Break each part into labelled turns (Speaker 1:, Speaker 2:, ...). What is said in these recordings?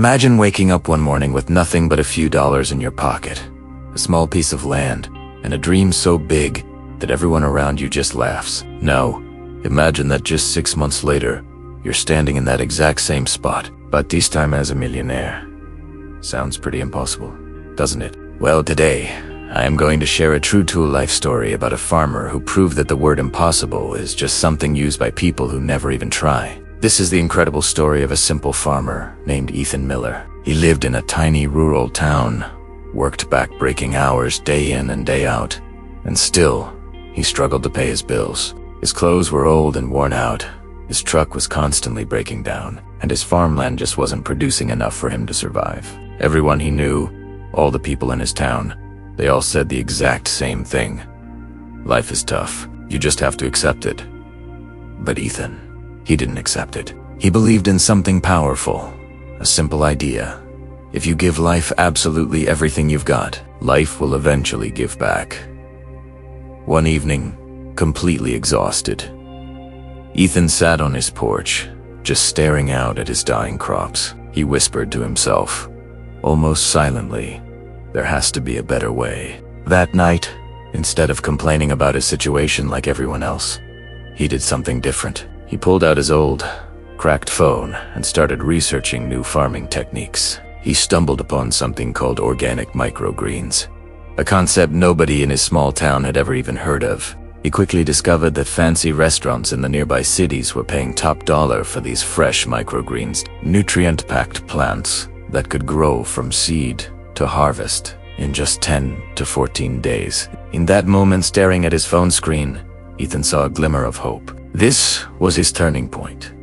Speaker 1: Imagine waking up one morning with nothing but a few dollars in your pocket, a small piece of land, and a dream so big that everyone around you just laughs. Now, imagine that just 6 months later, you're standing in that exact same spot, but this time as a millionaire. Sounds pretty impossible, doesn't it? Well, today, I am going to share a true-to life story about a farmer who proved that the word impossible is just something used by people who never even try. This is the incredible story of a simple farmer named Ethan Miller. He lived in a tiny rural town, worked back-breaking hours day in and day out, and still, he struggled to pay his bills. His clothes were old and worn out, his truck was constantly breaking down, and his farmland just wasn't producing enough for him to survive. Everyone he knew, all the people in his town, they all said the exact same thing. Life is tough, you just have to accept it. But Ethan, he didn't accept it. He believed in something powerful, a simple idea. If you give life absolutely everything you've got, life will eventually give back. One evening, completely exhausted, Ethan sat on his porch, just staring out at his dying crops. He whispered to himself, almost silently, there has to be a better way. That night, instead of complaining about his situation like everyone else, he did something different. He pulled out his old, cracked phone and started researching new farming techniques. He stumbled upon something called organic microgreens, a concept nobody in his small town had ever even heard of. He quickly discovered that fancy restaurants in the nearby cities were paying top dollar for these fresh microgreens, nutrient-packed plants that could grow from seed to harvest in just 10 to 14 days. In that moment, staring at his phone screen, Ethan saw a glimmer of hope. This was his turning point.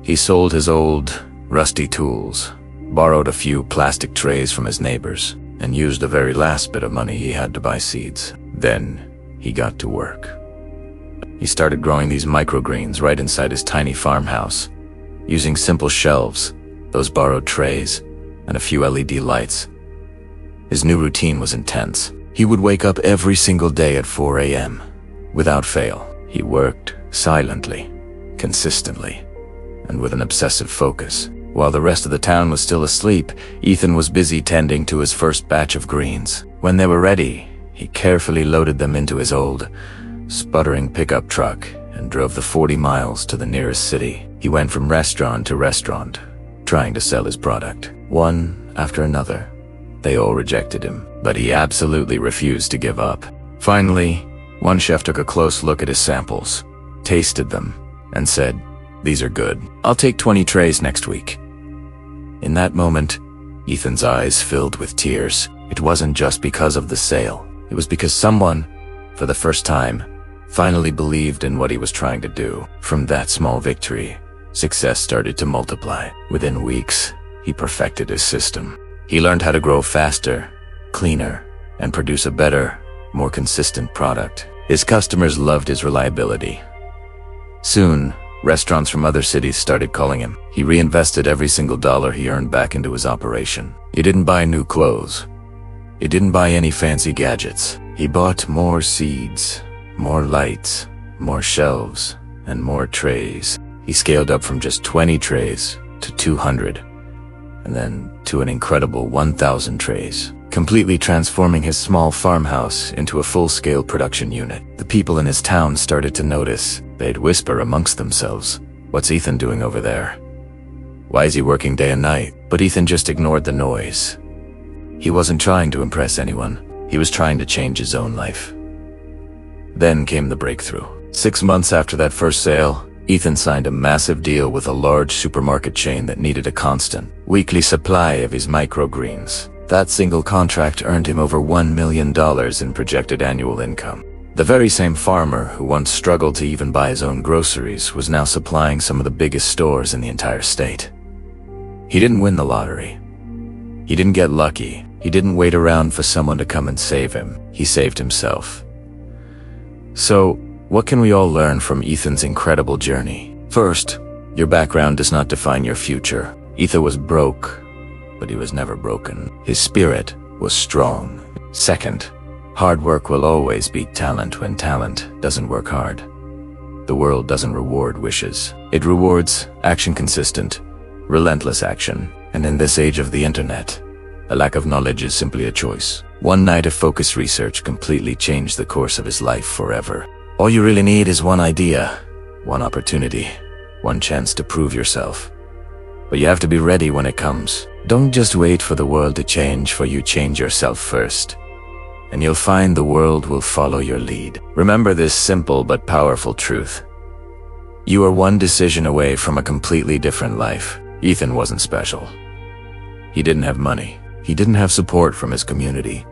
Speaker 1: He sold his old, rusty tools, borrowed a few plastic trays from his neighbors, and used the very last bit of money he had to buy seeds. Then, he got to work. He started growing these microgreens right inside his tiny farmhouse, using simple shelves, those borrowed trays, and a few LED lights. His new routine was intense. He would wake up every single day at 4 a.m. Without fail. He worked silently, consistently, and with an obsessive focus. While the rest of the town was still asleep, Ethan was busy tending to his first batch of greens. When they were ready, he carefully loaded them into his old, sputtering pickup truck and drove the 40 miles to the nearest city. He went from restaurant to restaurant, trying to sell his product. One after another, they all rejected him, but he absolutely refused to give up. Finally, one chef took a close look at his samples, tasted them, and said, "These are good. I'll take 20 trays next week." In that moment, Ethan's eyes filled with tears. It wasn't just because of the sale. It was because someone, for the first time, finally believed in what he was trying to do. From that small victory, success started to multiply. Within weeks, he perfected his system. He learned how to grow faster, cleaner, and produce a better, more consistent product. His customers loved his reliability. Soon, restaurants from other cities started calling him. He reinvested every single dollar he earned back into his operation. He didn't buy new clothes. He didn't buy any fancy gadgets. He bought more seeds, more lights, more shelves, and more trays. He scaled up from just 20 trays to 200, and then to an incredible 1,000 trays, completely transforming his small farmhouse into a full-scale production unit. The people in his town started to notice. They'd whisper amongst themselves, "What's Ethan doing over there? Why is he working day and night?" But Ethan just ignored the noise. He wasn't trying to impress anyone. He was trying to change his own life. Then came the breakthrough. 6 months after that first sale, Ethan signed a massive deal with a large supermarket chain that needed a constant, weekly supply of his microgreens. That single contract earned him over $1 million in projected annual income. The very same farmer who once struggled to even buy his own groceries was now supplying some of the biggest stores in the entire state. He didn't win the lottery. He didn't get lucky. He didn't wait around for someone to come and save him. He saved himself. So, what can we all learn from Ethan's incredible journey? First, your background does not define your future. Ethan was broke, but he was never broken. His spirit was strong. Second, hard work will always beat talent when talent doesn't work hard. The world doesn't reward wishes. It rewards action consistent, relentless action. And in this age of the internet, a lack of knowledge is simply a choice. One night of focused research completely changed the course of his life forever. All you really need is one idea, one opportunity, one chance to prove yourself. But you have to be ready when it comes. Don't just wait for the world to change, for you change yourself first. And you'll find the world will follow your lead. Remember this simple but powerful truth. You are one decision away from a completely different life. Ethan wasn't special. He didn't have money. He didn't have support from his community.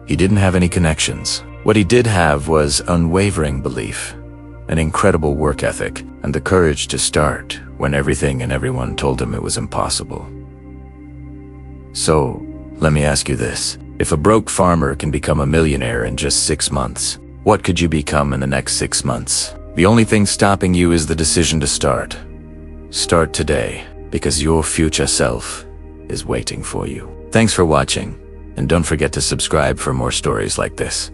Speaker 1: He didn't have any connections. What he did have was unwavering belief, an incredible work ethic, and the courage to start when everything and everyone told him it was impossible. So, let me ask you this. If a broke farmer can become a millionaire in just 6 months, what could you become in the next 6 months? The only thing stopping you is the decision to start. Start today, because your future self is waiting for you. Thanks for watching, and don't forget to subscribe for more stories like this.